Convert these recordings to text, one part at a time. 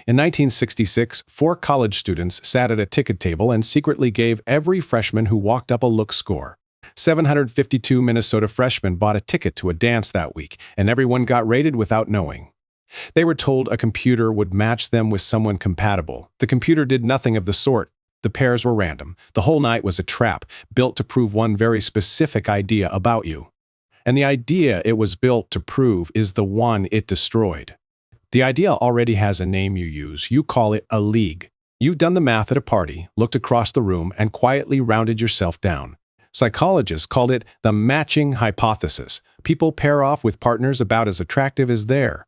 In 1966, four college students sat at a ticket table and secretly gave every freshman who walked up a look score. 752 Minnesota freshmen bought a ticket to a dance that week, and everyone got rated without knowing. They were told a computer would match them with someone compatible. The computer did nothing of the sort. The pairs were random. The whole night was a trap, built to prove one very specific idea about you. And the idea it was built to prove is the one it destroyed. The idea already has a name you use. You call it a league. You've done the math at a party, looked across the room, and quietly rounded yourself down. Psychologists called it the matching hypothesis. People pair off with partners about as attractive as they're.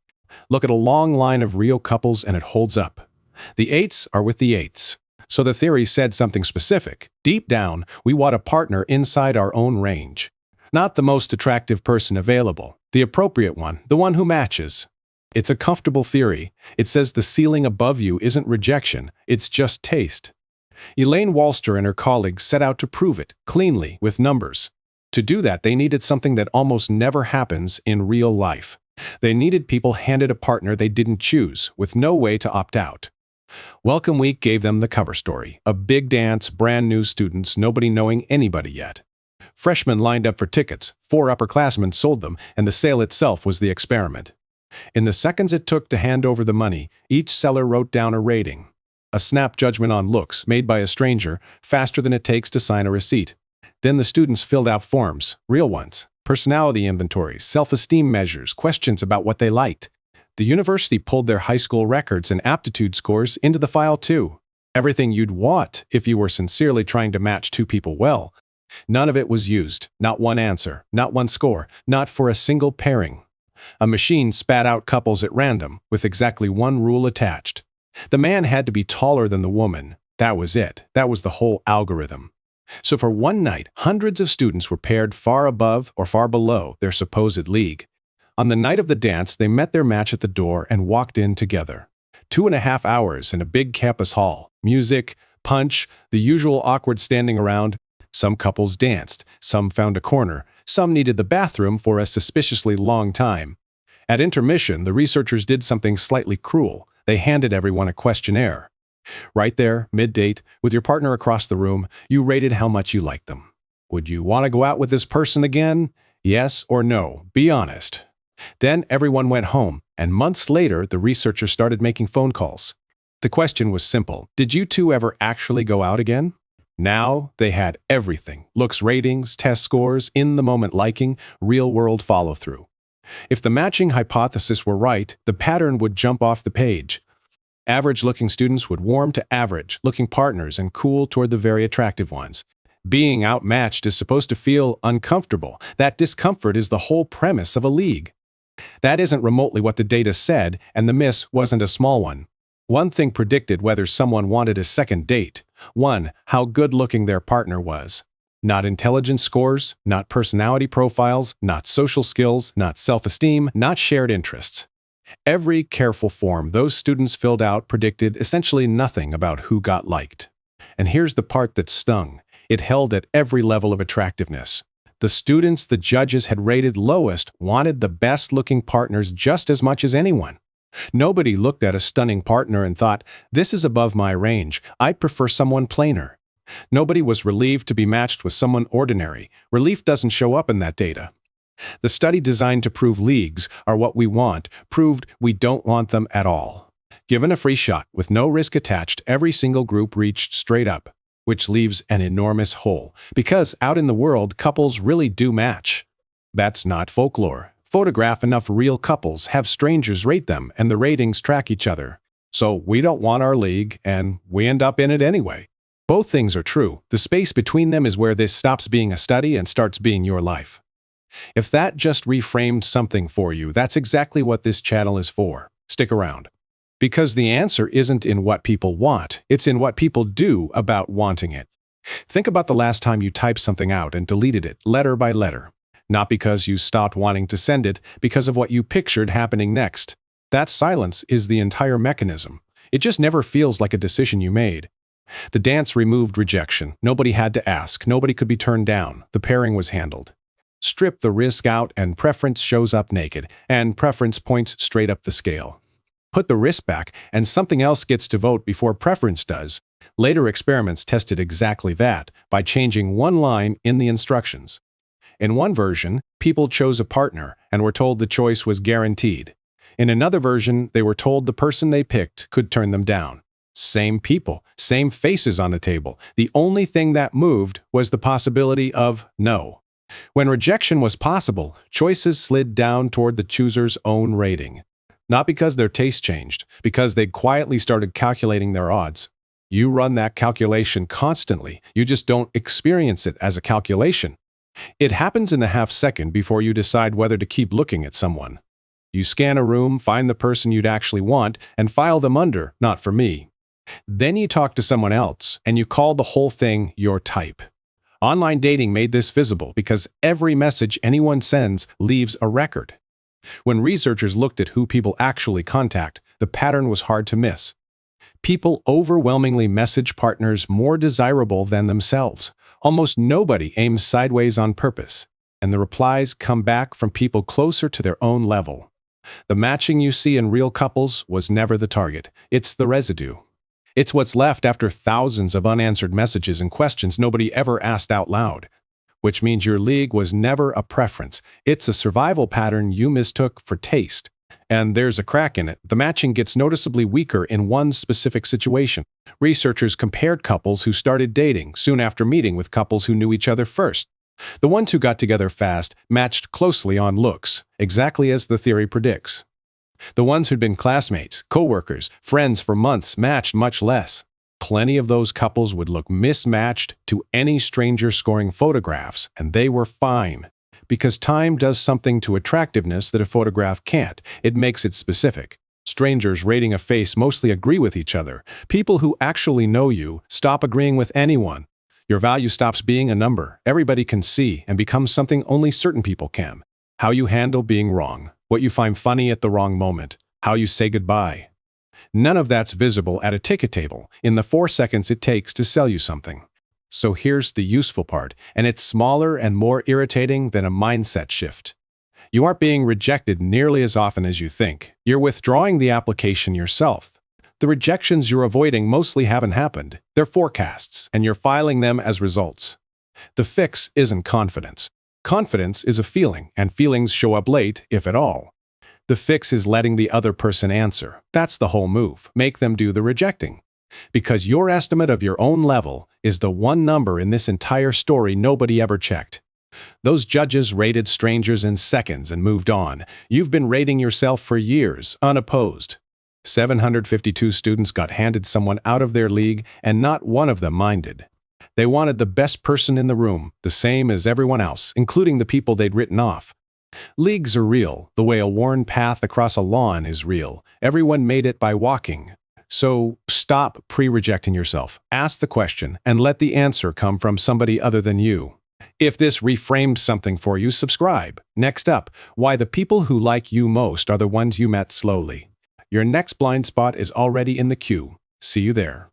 Look at a long line of real couples and it holds up. The eights are with the eights. So the theory said something specific. Deep down, we want a partner inside our own range. Not the most attractive person available, the appropriate one, the one who matches. It's a comfortable theory. It says the ceiling above you isn't rejection, it's just taste. Elaine Walster and her colleagues set out to prove it, cleanly, with numbers. To do that, they needed something that almost never happens in real life. They needed people handed a partner they didn't choose, with no way to opt out. Welcome Week gave them the cover story. A big dance, brand new students, nobody knowing anybody yet. Freshmen lined up for tickets, 4 upperclassmen sold them, and the sale itself was the experiment. In the seconds it took to hand over the money, each seller wrote down a rating. A snap judgment on looks, made by a stranger, faster than it takes to sign a receipt. Then the students filled out forms, real ones, personality inventories, self-esteem measures, questions about what they liked. The university pulled their high school records and aptitude scores into the file too. Everything you'd want if you were sincerely trying to match two people well. None of it was used, not one answer, not one score, not for a single pairing. A machine spat out couples at random, with exactly one rule attached. The man had to be taller than the woman. That was it. That was the whole algorithm. So for one night, hundreds of students were paired far above or far below their supposed league. On the night of the dance, they met their match at the door and walked in together. 2.5 hours in a big campus hall. Music, punch, the usual awkward standing around. Some couples danced, some found a corner, some needed the bathroom for a suspiciously long time. At intermission, the researchers did something slightly cruel. They handed everyone a questionnaire. Right there, mid-date, with your partner across the room, you rated how much you liked them. Would you want to go out with this person again? Yes or no? Be honest. Then everyone went home, and months later, the researchers started making phone calls. The question was simple. Did you two ever actually go out again? Now they had everything. Looks, ratings, test scores, in-the-moment liking, real-world follow-through. If the matching hypothesis were right, the pattern would jump off the page. Average-looking students would warm to average-looking partners and cool toward the very attractive ones. Being outmatched is supposed to feel uncomfortable. That discomfort is the whole premise of a league. That isn't remotely what the data said, and the miss wasn't a small one. One thing predicted whether someone wanted a second date. One, how good-looking their partner was. Not intelligence scores, not personality profiles, not social skills, not self-esteem, not shared interests. Every careful form those students filled out predicted essentially nothing about who got liked. And here's the part that stung. It held at every level of attractiveness. The students the judges had rated lowest wanted the best-looking partners just as much as anyone. Nobody looked at a stunning partner and thought, this is above my range, I'd prefer someone plainer. Nobody was relieved to be matched with someone ordinary. Relief doesn't show up in that data. The study designed to prove leagues are what we want proved we don't want them at all. Given a free shot with no risk attached, every single group reached straight up, which leaves an enormous hole. Because out in the world, couples really do match. That's not folklore. Photograph enough real couples, have strangers rate them, and the ratings track each other. So we don't want our league, and we end up in it anyway. Both things are true. The space between them is where this stops being a study and starts being your life. If that just reframed something for you, that's exactly what this channel is for. Stick around. Because the answer isn't in what people want, it's in what people do about wanting it. Think about the last time you typed something out and deleted it, letter by letter. Not because you stopped wanting to send it, because of what you pictured happening next. That silence is the entire mechanism. It just never feels like a decision you made. The dance removed rejection. Nobody had to ask. Nobody could be turned down. The pairing was handled. Strip the risk out and preference shows up naked, and preference points straight up the scale. Put the wrist back, and something else gets to vote before preference does. Later experiments tested exactly that by changing one line in the instructions. In one version, people chose a partner and were told the choice was guaranteed. In another version, they were told the person they picked could turn them down. Same people, same faces on the table. The only thing that moved was the possibility of no. When rejection was possible, choices slid down toward the chooser's own rating. Not because their taste changed, because they'd quietly started calculating their odds. You run that calculation constantly, you just don't experience it as a calculation. It happens in the half second before you decide whether to keep looking at someone. You scan a room, find the person you'd actually want, and file them under, not for me. Then you talk to someone else, and you call the whole thing your type. Online dating made this visible because every message anyone sends leaves a record. When researchers looked at who people actually contact, the pattern was hard to miss. People overwhelmingly message partners more desirable than themselves. Almost nobody aims sideways on purpose, and the replies come back from people closer to their own level. The matching you see in real couples was never the target. It's the residue. It's what's left after thousands of unanswered messages and questions nobody ever asked out loud. Which means your league was never a preference. It's a survival pattern you mistook for taste. And there's a crack in it. The matching gets noticeably weaker in one specific situation. Researchers compared couples who started dating soon after meeting with couples who knew each other first. The ones who got together fast matched closely on looks, exactly as the theory predicts. The ones who'd been classmates, co-workers, friends for months matched much less. Plenty of those couples would look mismatched to any stranger scoring photographs, and they were fine. Because time does something to attractiveness that a photograph can't. It makes it specific. Strangers rating a face mostly agree with each other. People who actually know you stop agreeing with anyone. Your value stops being a number everybody can see and becomes something only certain people can. How you handle being wrong, what you find funny at the wrong moment, how you say goodbye. None of that's visible at a ticket table in the 4 seconds it takes to sell you something. So here's the useful part, and it's smaller and more irritating than a mindset shift. You aren't being rejected nearly as often as you think. You're withdrawing the application yourself. The rejections you're avoiding mostly haven't happened. They're forecasts, and you're filing them as results. The fix isn't confidence. Confidence is a feeling, and feelings show up late, if at all. The fix is letting the other person answer. That's the whole move. Make them do the rejecting. Because your estimate of your own level is the one number in this entire story nobody ever checked. Those judges rated strangers in seconds and moved on. You've been rating yourself for years, unopposed. 752 students got handed someone out of their league, and not one of them minded. They wanted the best person in the room, the same as everyone else, including the people they'd written off. Leagues are real, the way a worn path across a lawn is real. Everyone made it by walking. So stop pre-rejecting yourself. Ask the question and let the answer come from somebody other than you. If this reframed something for you, subscribe. Next up, why the people who like you most are the ones you met slowly. Your next blind spot is already in the queue. See you there.